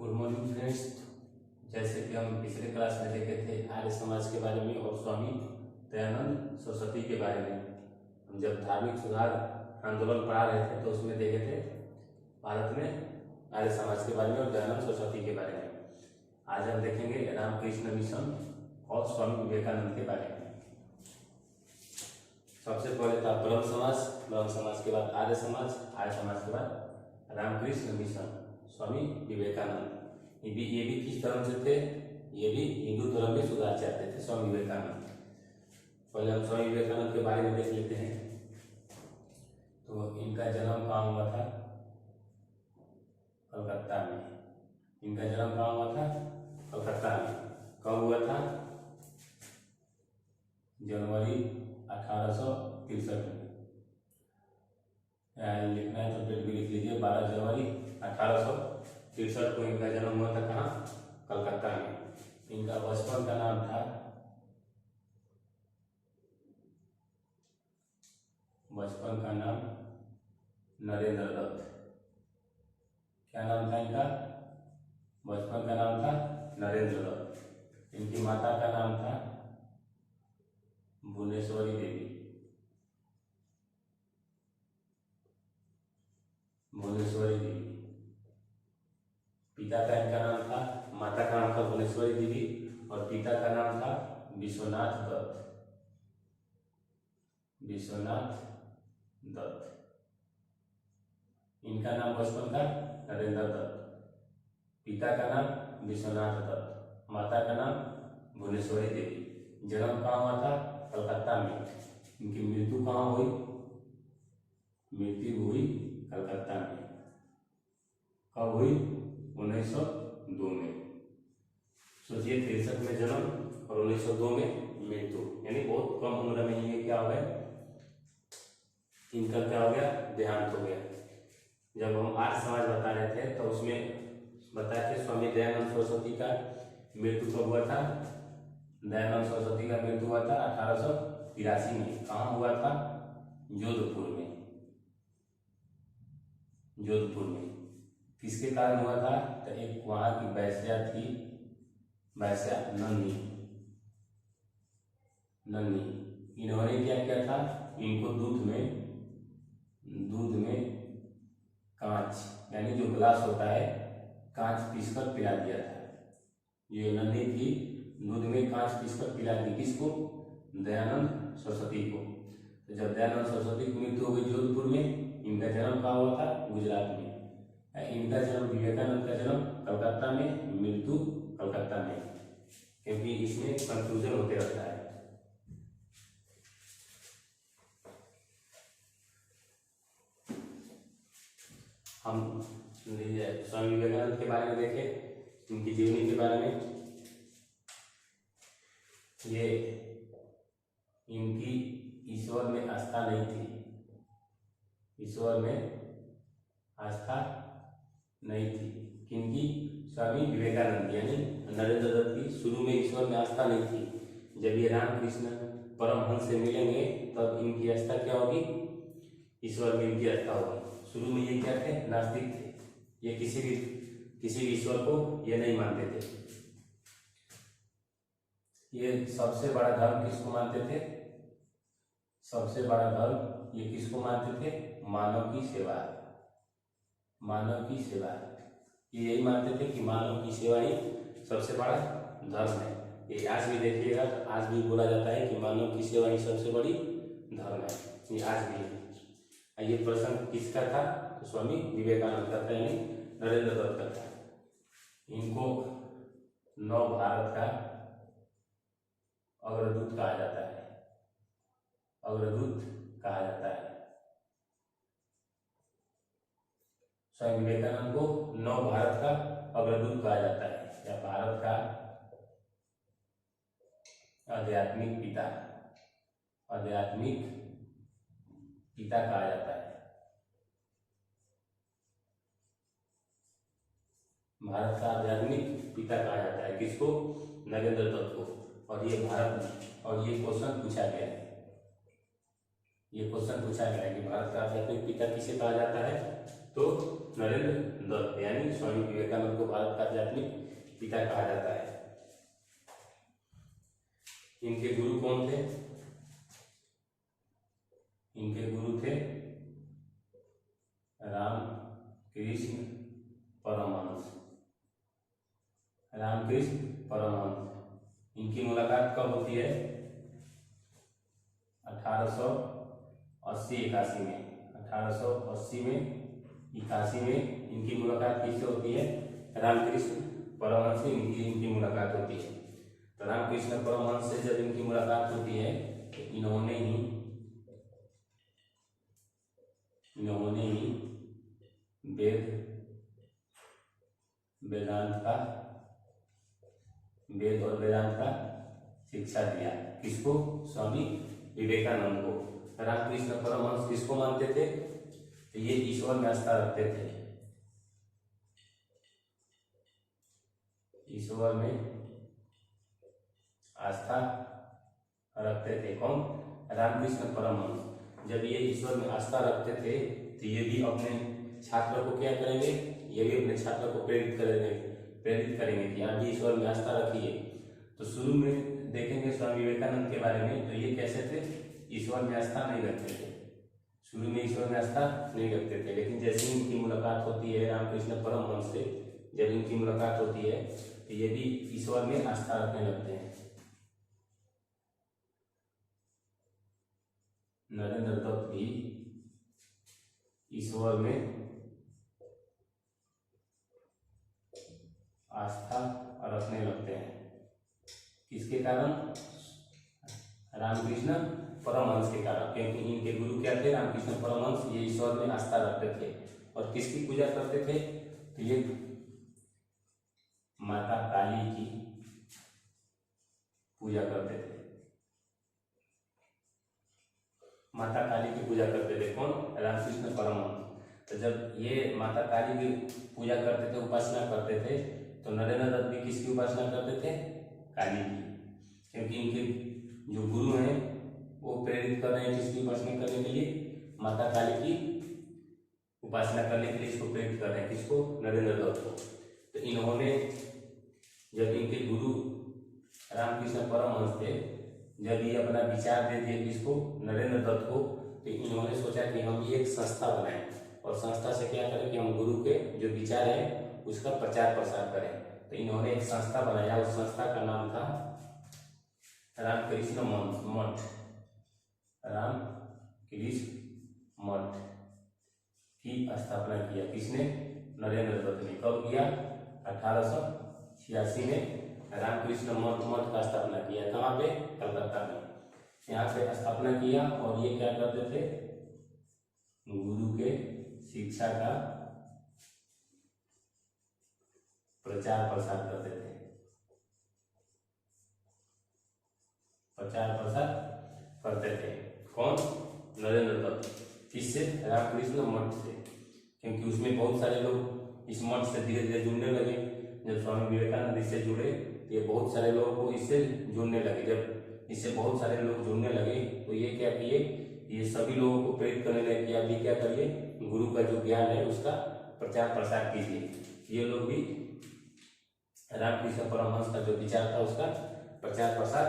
Good morning friends. जैसे कि हम पिछले क्लास में देखे थे आर्य समाज के बारे में और स्वामी दयानंद सरस्वती के बारे में। हम जब धार्मिक सुधार आंदोलन पढ़ा रहे थे तो उसमें देखे थे भारत में आर्य समाज के बारे में और दयानंद सरस्वती के बारे में। आज हम देखेंगे रामकृष्ण मिशन और स्वामी विवेकानंद के बारे में। सबसे पहले था ब्रह्म समाज के बाद आर्य समाज के बाद रामकृष्ण मिशन स्वामी विवेकानंद। ये भी किस धर्म से थे? ये भी हिंदू धर्म में सुधार चाहते थे स्वामी विवेकानंद। पहले हम स्वामी विवेकानंद के बारे में देख लेते हैं। तो इनका जन्म कहाँ हुआ था? कलकत्ता में। इनका जन्म कहाँ हुआ था? कलकत्ता में। कब हुआ था? जनवरी 1863 में। लिखना है तो डेट भी लिख लीजिए। 12 जनवरी 1863 को इनका जन्म हुआ था। कहाँ? कलकत्ता में। इनका बचपन का नाम था नरेंद्र दत्त। क्या नाम था इनका? बचपन का नाम था नरेंद्र दत्त। इनकी माता का नाम था भुवनेश्वरी देवी। पिता का इनका नाम था, माता का नाम था भुवनेश्वरी देवी और पिता का नाम था विश्वनाथ दत्त। इनका नाम बचपन का नरेंद्र दत्त, पिता का नाम विश्वनाथ दत्त, माता का नाम भुवनेश्वरी देवी। जन्म कहाँ हुआ था? कलकत्ता में। इनकी मृत्यु कहाँ हुई? मृत्यु हुई कलकत्ता में। कब हुई? 1902 में। सोचिए 63 में जन्म और 1902 में मृत्यु, यानी बहुत कम उम्र में ये क्या हो गया? इनका क्या हो गया? देहांत हो गया। जब हम आर्य समाज बता रहे थे तो उसमें बताए थे स्वामी दयानंद सरस्वती का मृत्यु कब हुआ था? दयानंद सरस्वती का मृत्यु हुआ था 1883 में। कहाँ हुआ था? जोधपुर में। किसके कारण हुआ था? तो एक वहां की वैश्या थी, वैश्या नन्ही। इन्होंने क्या किया था? इनको दूध में कांच, यानी जो ग्लास होता है, कांच पीसकर पिला दिया था। ये नन्ही थी, दूध में कांच पीसकर पिला दी। किसको? दयानंद सरस्वती को। तो जब दयानंद सरस्वती की मृत्यु हो गई जोधपुर में, इनका जन्म कहाँ हुआ था? गुजरात में। इनका जन्म, विवेकानंद का जन्म कलकत्ता में, मृत्यु कलकत्ता में, क्योंकि इसमें कंफ्यूजन होते रहता है। हम स्वामी विवेकानंद के बारे में देखें, उनकी जीवनी के बारे में। ये इनकी ईश्वर में आस्था नहीं थी। ईश्वर में आस्था नहीं थी। किनकी? स्वामी विवेकानंद यानी नरेंद्र दत्त की शुरू में ईश्वर में आस्था नहीं थी। जब ये रामकृष्ण परमहंस से मिलेंगे तब इनकी आस्था क्या होगी? ईश्वर में इनकी आस्था होगी। शुरू में ये क्या थे? नास्तिक थे। ये किसी भी ईश्वर को ये नहीं मानते थे। ये सबसे बड़ा धर्म किसको मानते थे? सबसे बड़ा धर्म ये किसको मानते थे? मानव की सेवा। ये यही मानते थे कि मानव की सेवा ही सबसे बड़ा धर्म है। ये आज भी देखिएगा, आज भी बोला जाता है कि मानव की सेवा ही सबसे बड़ी धर्म है। ये आज भी है। ये प्रसंग किसका था? तो स्वामी विवेकानंद का था, यानी नरेंद्र दत्त का था। इनको नव भारत का अग्रदूत कहा जाता है। स्वामी विवेकानंद को नव भारत का अग्रदूत कहा जाता है, या भारत का आध्यात्मिक पिता कहा जाता है। भारत का आध्यात्मिक पिता कहा जाता है। किसको? नरेंद्र दत्त को। और ये भारत में, और ये क्वेश्चन पूछा गया है कि भारत का आध्यात्मिक पिता किसे कहा जाता है? तो नरेंद्र दत्त, यानी स्वामी विवेकानंद को भारत का आध्यात्मिक पिता कहा जाता है। इनके गुरु कौन थे? इनके गुरु थे रामकृष्ण परमहंस। रामकृष्ण परमहंस। इनकी मुलाकात कब होती है? 1880-81 में। 1880 में 81 में इनकी मुलाकात किससे होती है? रामकृष्ण परमहंस से इनकी मुलाकात होती है। तो रामकृष्ण परमहंस से जब इनकी मुलाकात होती है तो इन्होंने ही वेद और वेदांत का शिक्षा दिया। किसको? स्वामी विवेकानंद को। रामकृष्ण परमहंस किसको मानते थे? तो ये ईश्वर में आस्था रखते थे। ईश्वर में आस्था रखते थे। कौन? रामकृष्ण परमहंस। जब ये ईश्वर में आस्था रखते थे तो ये भी अपने छात्र को क्या करेंगे? ये भी अपने छात्र को प्रेरित करेंगे कि आप भी ईश्वर में आस्था रखिए। तो शुरू में देखेंगे स्वामी विवेकानंद के बारे में, तो ये कैसे थे? ईश्वर में आस्था नहीं रखते थे। शुरू में ईश्वर में आस्था नहीं रखते थे, लेकिन जैसे ही इनकी मुलाकात होती है रामकृष्ण परमहंस से, जब इनकी मुलाकात होती है तो ये भी ईश्वर में आस्था रखने लगते हैं। नरेंद्र दत्त भी ईश्वर में आस्था रखने लगते हैं। किसके कारण? रामकृष्ण परमहंस के कारण, क्योंकि इनके गुरु क्या थे? रामकृष्ण परमहंस। ये ईश्वर में आस्था रखते थे और किसकी पूजा करते थे? तो ये माता काली की पूजा करते थे। माता काली की पूजा करते थे। कौन? रामकृष्ण परमहंस। तो जब ये माता काली की पूजा करते थे, उपासना करते थे, तो नरेंद्र दत्त भी किसकी उपासना करते थे? काली की। क्योंकि इनके जो गुरु हैं वो प्रेरित कर रहे हैं किसकी उपासना करने के लिए? माता काली की उपासना करने के लिए इसको प्रेरित कर रहे हैं। किसको? नरेंद्र दत्त को। तो इन्होंने, जब इनके गुरु रामकृष्ण परमहंस थे, जब ये अपना विचार दे दिए किसको? नरेंद्र दत्त को, तो इन्होंने सोचा कि हम ये एक संस्था बनाएं और संस्था से क्या करें कि हम गुरु के जो विचार है उसका प्रचार प्रसार करें। तो इन्होंने एक संस्था बनाया। उस संस्था का नाम था रामकृष्ण मठ। रामकृष्ण मठ की स्थापना किया। किसने? नरेंद्र दत्त ने। कब किया? 1886 में रामकृष्ण मठ का स्थापना किया। कहाँ पे? कलकत्ता में। यहाँ पे स्थापना किया और ये क्या करते थे? गुरु के शिक्षा का प्रचार प्रसार करते थे। प्रचार प्रसार करते थे। कौन? नरेंद्र दत्त। किससे? रामकृष्ण मठ से। क्योंकि उसमें बहुत सारे लोग इस मठ से धीरे धीरे जुड़ने लगे। जब स्वामी विवेकानंद इससे जुड़े तो ये बहुत सारे लोगों को इससे जुड़ने लगे। जब इससे बहुत सारे लोग जुड़ने लगे तो ये क्या किए? ये सभी लोगों को प्रेरित करने लगे कि आप भी क्या करिए? गुरु का जो ज्ञान है उसका प्रचार प्रसार कीजिए। ये लोग भी रामकृष्ण परमहंस का जो विचार था उसका प्रचार प्रसार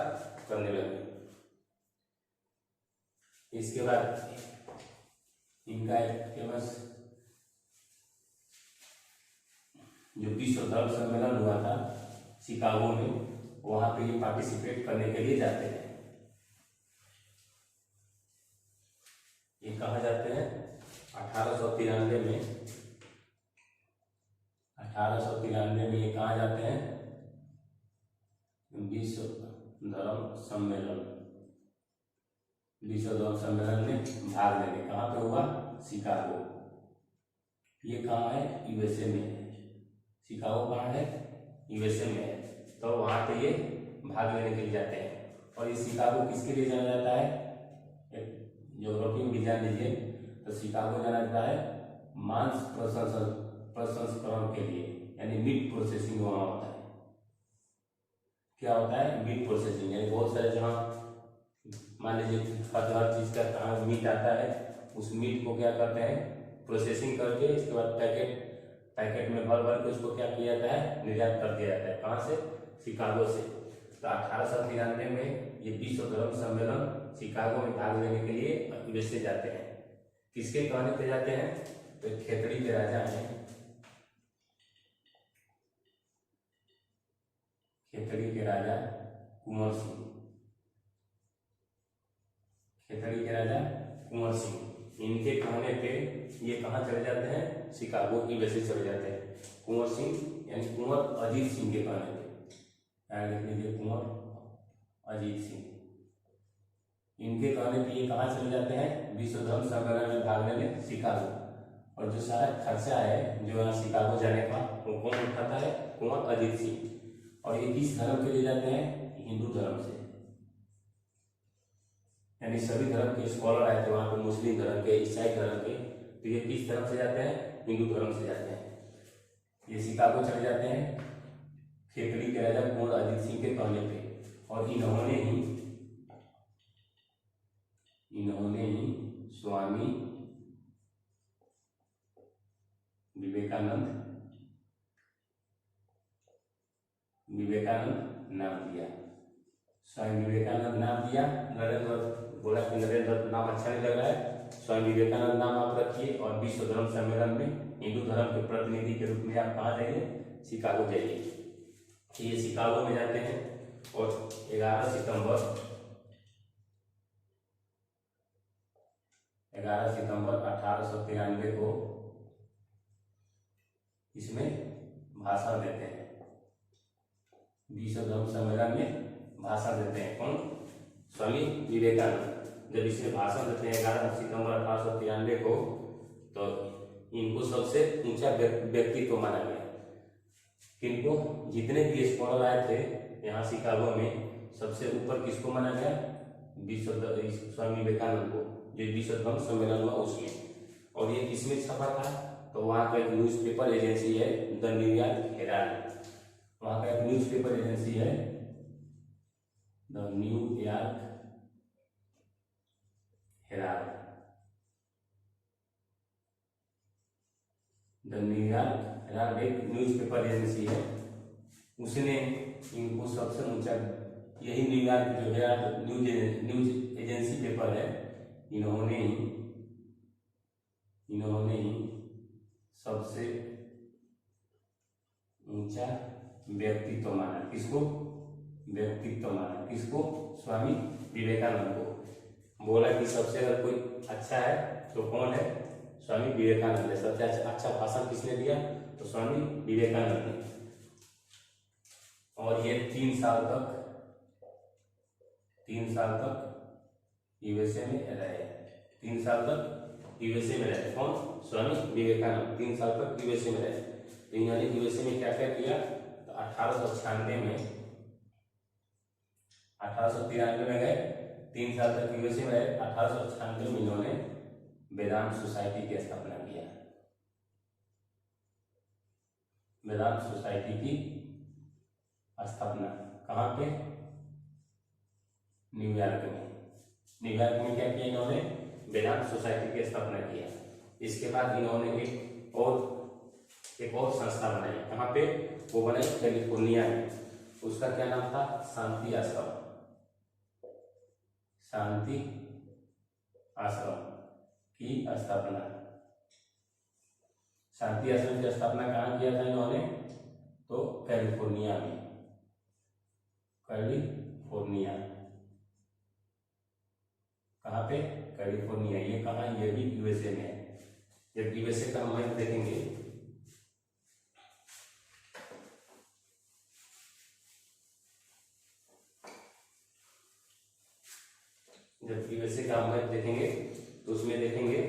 करने लगे। इसके बाद इनका एक फेमस जो विश्व धर्म सम्मेलन हुआ था शिकागो में, वहां पे ये पार्टिसिपेट करने के लिए जाते हैं। ये कहाँ जाते हैं? 1893 में। 1893 में ये कहाँ जाते हैं? विश्व धर्म सम्मेलन में भाग लेने। कहाँ पे हुआ? शिकागो। ये कहाँ है? यूएसए में है। शिकागो कहाँ है? यूएसए में है। तो वहाँ पे ये भाग लेने के लिए जाते हैं। और ये शिकागो किसके लिए जाना जाता है? ज्योग्राफी में भी जान लीजिए। तो शिकागो जाना जाता है मांस प्रसंस्करण के लिए, यानी मीट प्रोसेसिंग वहाँ होता है। क्या होता है? मीट प्रोसेसिंग, यानी बहुत सारे जहाँ मान लीजिए हर चीज का कहाँ मीट आता है, उस मीट को क्या करते हैं? प्रोसेसिंग करके इसके बाद पैकेट में भर भर के उसको क्या किया जाता है, निर्यात कर दिया जाता है। कहाँ से? शिकागो से। तो 1893 में ये विश्व धर्म सम्मेलन शिकागो में भाग लेने के लिए यूएसए जाते हैं। किसके कहने पे जाते हैं? तो खेतड़ी के राजा हैं, खेतड़ी के राजा कुंवर सिंह, खेतड़ी के राजा कुंवर सिंह, इनके कहने पे ये कहाँ चले जाते हैं? शिकागो यूएसए चले जाते हैं। कुंवर सिंह यानी कुंवर अजीत सिंह के कहने पे, यहाँ लिख लीजिए कुंवर अजीत सिंह, इनके कहने पे ये कहाँ चले जाते हैं? विश्व धर्म सम्मेलन में भाग लेने शिकागो। और जो सारा खर्चा है जो यहाँ शिकागो जाने का, वो कौन उठाता है? कुंवर अजीत सिंह। और ये किस धर्म के लिए जाते हैं? हिंदू धर्म से, यानी सभी धर्म के स्कॉलर आए थे वहाँ पे, मुस्लिम धर्म के, ईसाई धर्म के। तो ये किस धर्म से जाते हैं? हिंदू धर्म से जाते हैं। ये शिकागो चले जाते हैं खेतड़ी के राजा कुंवर अजीत सिंह के कहने पे। और इन्होंने ही स्वामी विवेकानंद नाम दिया, स्वामी विवेकानंद नाम दिया। नरेंद्र बोला कि नरेंद्र नाम अच्छा नहीं लग रहा है, स्वामी विवेकानंद नाम आप रखिए। और विश्व धर्म सम्मेलन में हिंदू धर्म के प्रतिनिधि के रूप में आप कहाँ जाइए? शिकागो जाइए। ये शिकागो में जाते हैं और 11 सितंबर 1893 को इसमें भाषण देते हैं। विश्व धर्म सम्मेलन में भाषण देते हैं कौन? स्वामी विवेकानंद। जब इसमें भाषण देते हैं 11 सितंबर 1893 को, तो इनको सबसे ऊंचा व्यक्तित्व माना गया। किनको? जितने भी स्कॉलर आए थे यहाँ शिकागो में, सबसे ऊपर किसको माना गया? स्वामी विवेकानंद को, जो विश्व धर्म सम्मेलन हुआ उसमें। और ये किसमें छपा था? तो वहाँ का एक न्यूज़पेपर एजेंसी है द न्यूयॉर्क हेराल्ड, वहाँ का एक न्यूज़पेपर एजेंसी है the New York Herald, the New York Herald एक न्यूज़पेपर एजेंसी है। उसने इनको सबसे ऊंचा, यही न्यूयॉर्क जो हेराल्ड न्यूज एजेंसी पेपर है, इन्होंने ही सबसे ऊंचा व्यक्तित्व माना। किसको? व्यक्तित्व माना। किसको? स्वामी विवेकानंद को। बोला कि सबसे अगर कोई अच्छा है तो कौन है? स्वामी विवेकानंद है। सबसे अच्छा भाषण किसने दिया? तो स्वामी विवेकानंद ने। और ये 3 साल तक यूएसए में रहे। 3 साल तक यूएसए में रहे। कौन? स्वामी विवेकानंद 3 साल तक यूएसए में रहे। तो इन्होंने यूएसए में क्या क्या किया? तो 1893 में गए, 3 साल तक यूएसए में रहे। 1896 में इन्होंने वेदांत सोसाइटी की स्थापना किया। वेदांत सोसाइटी की स्थापना कहाँ पे? न्यूयॉर्क में। न्यूयॉर्क में क्या किया इन्होंने? वेदांत सोसाइटी की स्थापना किया। इसके बाद इन्होंने एक और संस्था बनाई। कहाँ पे? वो बनाई कैलिफोर्निया में। उसका क्या नाम था? शांति आश्रम। शांति आश्रम की स्थापना। शांति आश्रम की स्थापना कहाँ किया था इन्होंने? तो कैलिफोर्निया में। कैलिफोर्निया कहाँ पे? कैलिफोर्निया। ये कहाँ? ये भी यूएसए में है। जब यूएसए का मैप देखेंगे, जब यूएसए का मैप देखेंगे तो उसमें देखेंगे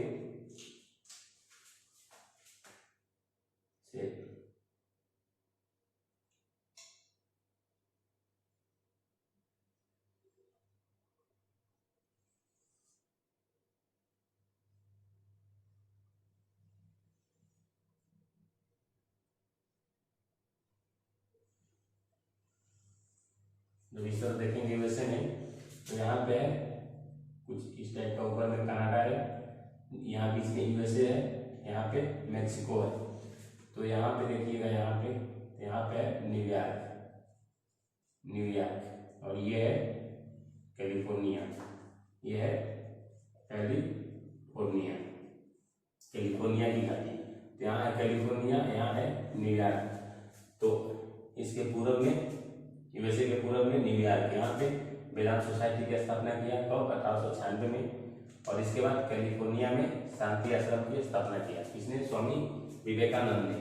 जब इस तरह देखेंगे यूएसए में, तो यहाँ पे कुछ इस टाइप का ऊपर में कनाडा है, यहाँ बीच में यूएसए है, यहाँ पे मैक्सिको है। तो यहाँ पे देखिएगा, यहाँ पे है न्यूयॉर्क, और ये है कैलिफोर्निया, ये है कैलिफोर्निया की घाटी। तो यहाँ है कैलिफोर्निया, यहाँ है न्यूयॉर्क। तो इसके पूर्व में, यूएसए के पूर्व में न्यूयॉर्क, यहाँ पे वेदांत सोसाइटी की स्थापना किया कब, 1896 में। और इसके बाद कैलिफोर्निया में शांति आश्रम की स्थापना किया, किसने, स्वामी विवेकानंद ने।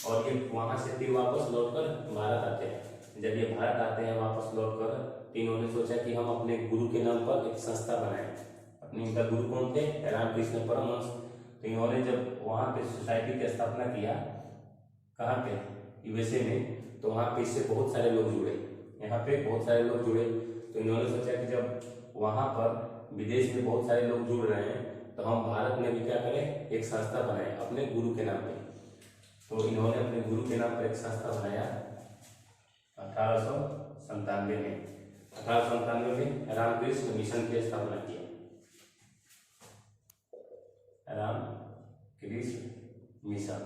और ये वहाँ से फिर वापस लौटकर भारत आते हैं। जब ये भारत आते हैं वापस लौटकर, तो इन्होंने सोचा कि हम अपने गुरु के नाम पर एक संस्था बनाएं। अपने इनका गुरु कौन थे, रामकृष्ण परमहंस। तो इन्होंने जब वहाँ पे सोसाइटी की स्थापना किया, कहाँ पे, यूएसए में, तो वहाँ पे इससे बहुत सारे लोग जुड़े, यहाँ पे बहुत सारे लोग जुड़े। तो इन्होंने सोचा कि जब वहाँ पर विदेश में बहुत सारे लोग जुड़ रहे हैं, तो हम भारत में भी क्या करें, एक संस्था बनाएं अपने गुरु के नाम पे। तो इन्होंने अपने गुरु के नाम पर एक संस्था बनाया 1897 में। 1897 में रामकृष्ण मिशन की स्थापना किया। रामकृष्ण मिशन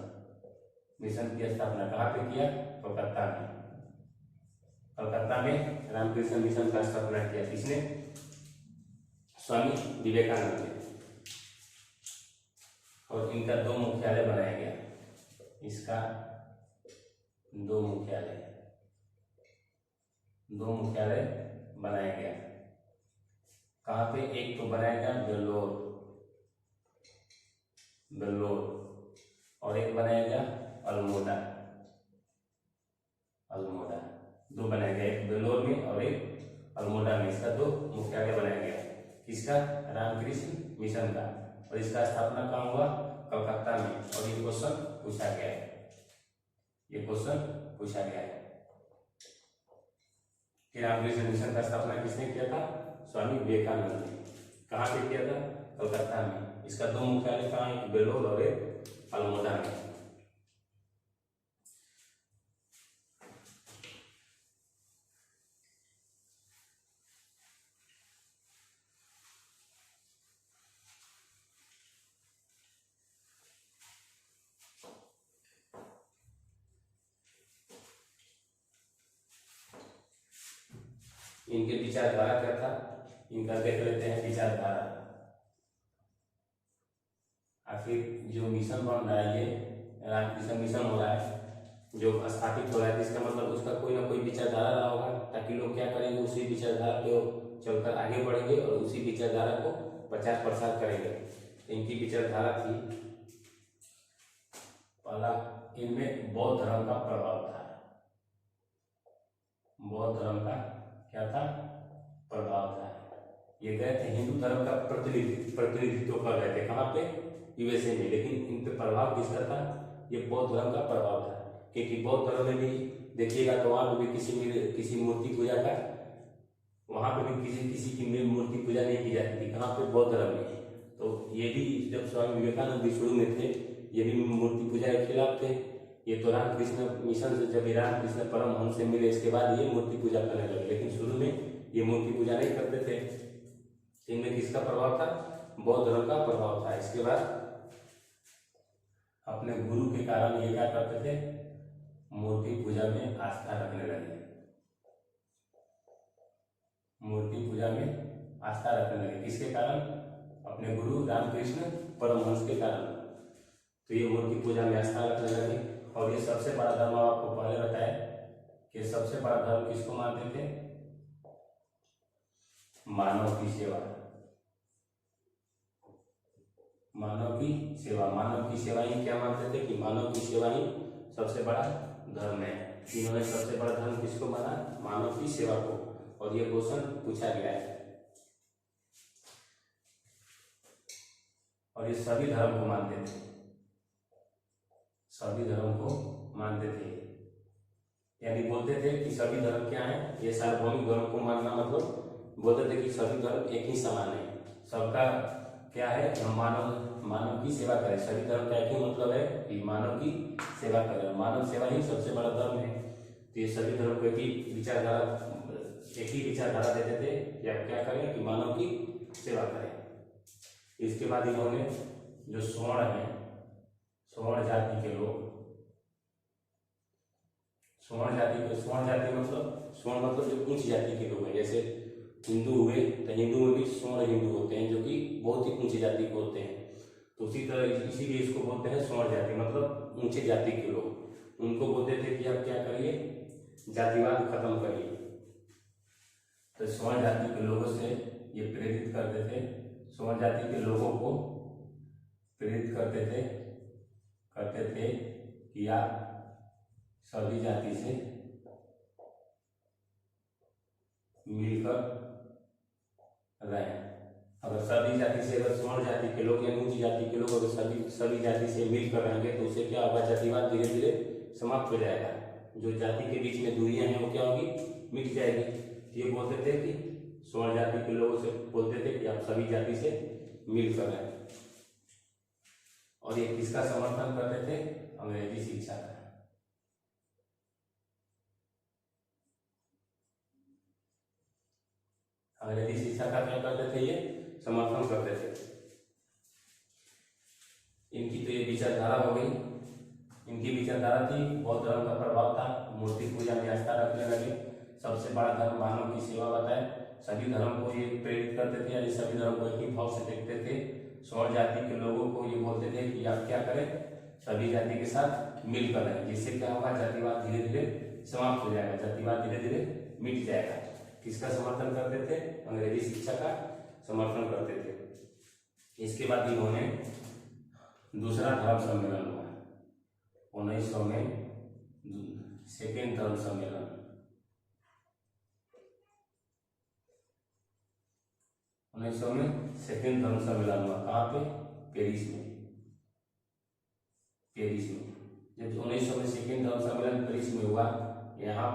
की स्थापना कहाँ पे किया, कोलकाता में। रामकृष्ण मिशन का स्थापना किया, किसने, स्वामी विवेकानंद ने। और इनका 2 मुख्यालय बनाया गया, इसका 2 मुख्यालय बनाया गया। कहाँ पे, एक तो बनाया गया बेल्लोर, और एक बनाया गया अल्मोड़ा। 2 बनाया गया, एक बेल्लोर में और एक अल्मोड़ा में। इसका 2 मुख्यालय बनाया गया, किसका, रामकृष्ण मिशन का। और इसका स्थापना कहाँ हुआ, कलकत्ता में। और ये क्वेश्चन पूछा गया है, कि रामकृष्ण मिशन का स्थापना किसने किया था, स्वामी विवेकानंद ने। कहाँ पे किया था, कलकत्ता में। इसका 2 मुख्यालय कहाँ है, बेल्लोर और एक अल्मोड़ा में। इनके विचारधारा क्या था, इनका देख लेते हैं विचारधारा। आखिर जो मिशन बन रहा है, ये रामकृष्ण मिशन हो रहा है, जो स्थापित हो रहा है, इसका मतलब उसका कोई ना कोई विचारधारा रहा होगा, ताकि लोग क्या करेंगे, उसी विचारधारा को चलकर आगे बढ़ेंगे और उसी विचारधारा को प्रचार प्रसार करेंगे। इनकी विचारधारा थी, पहला, इनमें बौद्ध धर्म का प्रभाव था। बौद्ध धर्म का क्या था, प्रभाव था। ये गए थे हिंदू धर्म का प्रतिनिधित्व कर रहे थे, कहाँ पे, यूएसए में। लेकिन इन पे प्रभाव किसका था, ये बौद्ध धर्म का प्रभाव था। क्योंकि बौद्ध धर्म में भी देखिएगा तो वहाँ पे भी किसी मूर्ति पूजा का, वहाँ पे भी किसी की मूर्ति पूजा नहीं की जाती थी। कहाँ पे, बौद्ध धर्म में। तो ये भी जब स्वामी विवेकानंद भी शुरू में थे, ये भी मूर्ति पूजा के खिलाफ थे। ये तो रामकृष्ण मिशन से, जब रामकृष्ण परमहंस से मिले, इसके बाद ये मूर्ति पूजा करने लगे। लेकिन शुरू में ये मूर्ति पूजा नहीं करते थे। इनमें किसका प्रभाव था, बौद्ध धर्म का प्रभाव था। इसके बाद अपने गुरु के कारण ये क्या करते थे, मूर्ति पूजा में आस्था रखने लगे। किसके कारण, अपने गुरु रामकृष्ण परमहंस के कारण। तो ये मूर्ति पूजा में आस्था रखने लगे। और ये सबसे बड़ा धर्म, आपको पहले बताया कि सबसे बड़ा धर्म किसको मानते थे, मानव की सेवा। मानव की सेवा ही क्या मानते थे, कि मानव की सेवा ही सबसे बड़ा धर्म है। इन्होंने सबसे बड़ा धर्म किसको माना, मानव की सेवा को। और ये क्वेश्चन पूछा गया है। और ये सभी धर्म को मानते थे, यानी बोलते थे कि सभी धर्म क्या है, ये सार्वभौमिक धर्म को मानना, मतलब बोलते थे कि सभी धर्म एक ही समान है, सबका क्या है, हम मानव की सेवा करें। सभी धर्म का एक ही मतलब है कि मानव की सेवा करें। मानव सेवा ही सबसे बड़ा धर्म है। तो ये सभी धर्म को एक ही विचारधारा देते थे कि आप क्या करें, कि मानव की सेवा करें। इसके बाद इन्होंने जो स्वर्ण है, स्वर्ण जाति के लोग, स्वर्ण जाति मतलब स्वर्ण मतलब जो उच्च जाति के लोग हैं, जैसे हिंदू हुए तो हिंदू में भी स्वर्ण हिंदू होते हैं जो कि बहुत ही ऊंची जाति के होते हैं। तो उसी तरह इसीलिए इसको बोलते हैं स्वर्ण जाति, मतलब ऊंचे जाति के लोग। उनको बोलते थे कि आप क्या करिए, जातिवाद खत्म करिए। तो स्वर्ण जाति के लोगों से ये प्रेरित करते थे, स्वर्ण जाति के लोगों को प्रेरित करते थे कि आप सभी जाति से मिलकर रहें। अगर सभी जाति से, अगर स्वर्ण जाति के लोग या ऊंची जाति के लोग अगर सभी जाति से मिलकर रहेंगे तो उससे क्या होगा, जातिवाद धीरे धीरे समाप्त हो जाएगा। जो जाति के बीच में दूरियां हैं वो क्या होगी, मिट जाएगी। ये बोलते थे कि स्वर्ण जाति के लोगों से बोलते थे कि आप सभी जाति से मिलकर रहें। और ये किसका समर्थन करते थे, अंग्रेजी शिक्षा का। अंग्रेजी शिक्षा का क्या करते थे, ये समर्थन करते थे। इनकी तो ये विचारधारा हो गई, इनकी विचारधारा थी, बौद्ध धर्म का प्रभाव था, मूर्ति पूजा में आस्था रखने लगे, सबसे बड़ा धर्म मानव की सेवा बताए, सभी धर्म को ये प्रेरित करते थे, यानी सभी धर्म को एक ही भाव से देखते थे। स्वर्ण जाति के लोगों को ये बोलते थे कि आप क्या करें, सभी जाति के साथ मिलकर रहें, जिससे क्या होगा, जातिवाद धीरे धीरे समाप्त हो जाएगा, जातिवाद धीरे धीरे मिट जाएगा। किसका समर्थन करते थे, अंग्रेजी शिक्षा का समर्थन करते थे। इसके बाद इन्होंने दूसरा धर्म सम्मेलन हुआ 1900 में, सेकेंड धर्म सम्मेलन। 1900 में सेकेंड धर्म सम्मेलन हुआ, कहाँ पे, पेरिस में। जब 1900 में सेकेंड धर्म सम्मेलन पेरिस में हुआ, यहाँ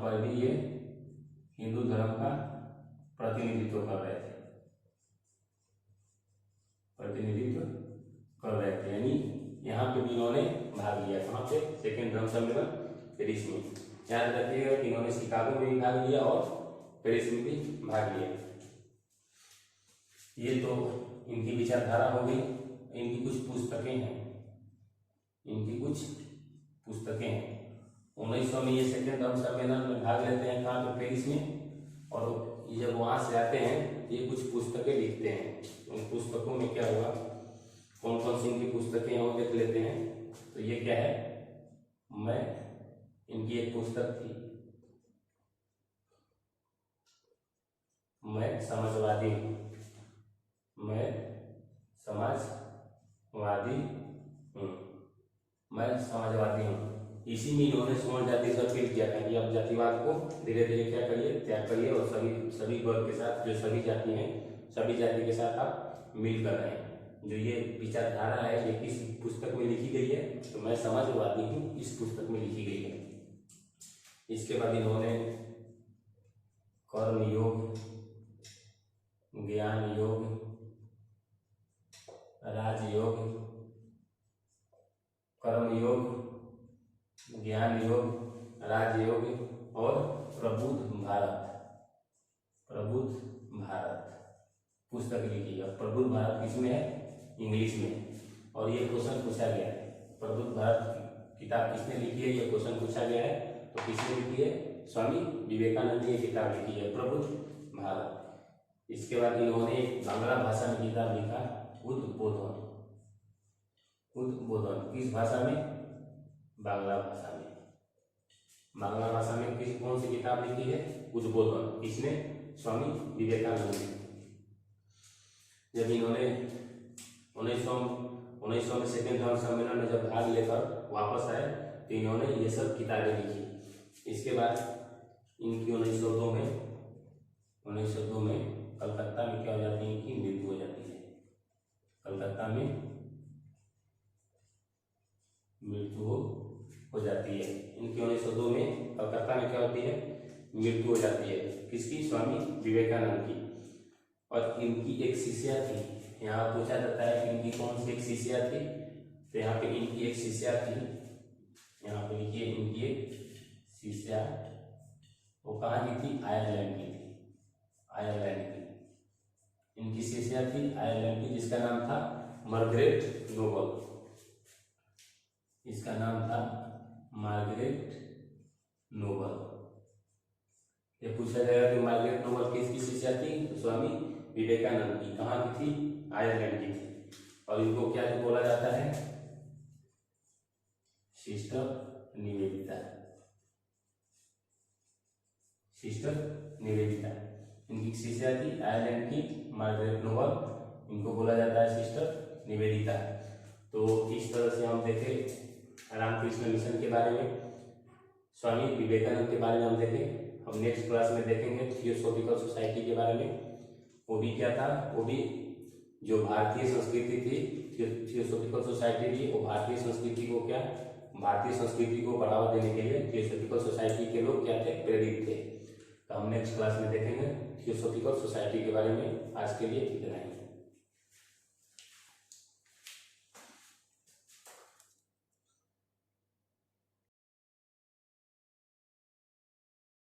पर भी ये हिंदू धर्म का प्रतिनिधित्व कर रहे थे, यानी यहाँ पे भी इन्होंने भाग लिया। कहाँ पे, सेकेंड धर्म सम्मेलन पेरिस में। याद रखिएगा कि इन्होंने शिकागो में भी भाग लिया और पेरिस में भी भाग लिया। ये तो इनकी विचारधारा हो गई। इनकी कुछ पुस्तकें हैं। 1900 में ये सेकेंड धर्म सम्मेलन में भाग लेते हैं, कहाँ पे, पेरिस में। और जब वहाँ से आते हैं ये कुछ पुस्तकें लिखते हैं। उन पुस्तकों में क्या हुआ, कौन कौन सी इनकी पुस्तकें हैं वो देख लेते हैं। तो ये क्या है, इनकी एक पुस्तक थी, मैं समाजवादी हूँ। इसी में इन्होंने स्वर्ण जाति से अपील किया था कि आप जातिवाद को धीरे धीरे क्या करिए, त्याग करिए और सभी वर्ग के साथ, जो सभी जाति हैं, सभी जाति के साथ आप मिलकर रहें। जो ये विचारधारा है ये किस पुस्तक में लिखी गई है, तो मैं समाजवादी हूँ, इस पुस्तक में लिखी गई है। इसके बाद इन्होंने कर्म योग, ज्ञान योग, राजयोग, कर्म योग, ज्ञान योग, राजयोग और प्रबुद्ध भारत पुस्तक लिखी है। प्रबुद्ध भारत किसमें है, इंग्लिश में। और ये क्वेश्चन पूछा गया है, प्रबुद्ध भारत किताब किसने लिखी है, ये क्वेश्चन पूछा गया है। तो किसने लिखी है, स्वामी विवेकानंद ने किताब लिखी है, प्रबुद्ध भारत। इसके बाद इन्होंने एक बांग्ला भाषा में किताब लिखा, उद्बोधन। किस भाषा में, बांग्ला भाषा में। कौन सी किताब लिखी है, उद्बोधन। किसने, स्वामी विवेकानंद ने। जब इन्होंने 1900 में सेकेंड धर्म सम्मेलन में जब भाग लेकर वापस आए तो इन्होंने ये सब किताबें लिखी। इसके बाद इनकी 1902 में कलकत्ता में क्या हो जाती है, इनकी मृत्यु हो जाती है। कलकत्ता में मृत्यु हो जाती है इनकी। 1902 में कलकत्ता में क्या होती है, मृत्यु हो जाती है। किसकी, स्वामी विवेकानंद की। और इनकी एक शिष्या थी, यहाँ पूछा जाता है कि इनकी कौन सी एक शिष्या थी, तो यहाँ पे इनकी एक शिष्या थी, यहाँ पे लिखिए इनकी एक शिष्या, वो कहाँ की थी, आयरलैंड की थी। इनकी शिष्या थी आयरलैंड की, जिसका नाम था मार्गरेट नोबल। इसका नाम था मार्गरेट नोबल। ये पूछा जाएगा कि मार्गरेट नोबल किसकी शिष्या थी? तो स्वामी विवेकानंद की। कहाँ की थी? आयरलैंड की थी। और इनको क्या बोला जाता है? सिस्टर निवेदिता। सिस्टर निवेदिता इनकी शिष्या थी, आयरलैंड की मार्गरेट नोबल। इनको बोला जाता है सिस्टर निवेदिता। तो इस तरह से हम देखें रामकृष्ण मिशन के बारे में, स्वामी विवेकानंद के बारे में हम देखें। हम नेक्स्ट क्लास में देखेंगे थियोसॉफिकल सोसाइटी के बारे में। वो भी क्या था? वो भी जो भारतीय संस्कृति थी, थियोसॉफिकल सोसाइटी थी, वो भारतीय संस्कृति को क्या, भारतीय संस्कृति को बढ़ावा देने के लिए थियोसॉफिकल सोसाइटी के लोग क्या थे? प्रेरित थे। तो हम नेक्स्ट क्लास में देखेंगे थियोसॉफिकल सोसाइटी के बारे में। आज के लिए इतना ही।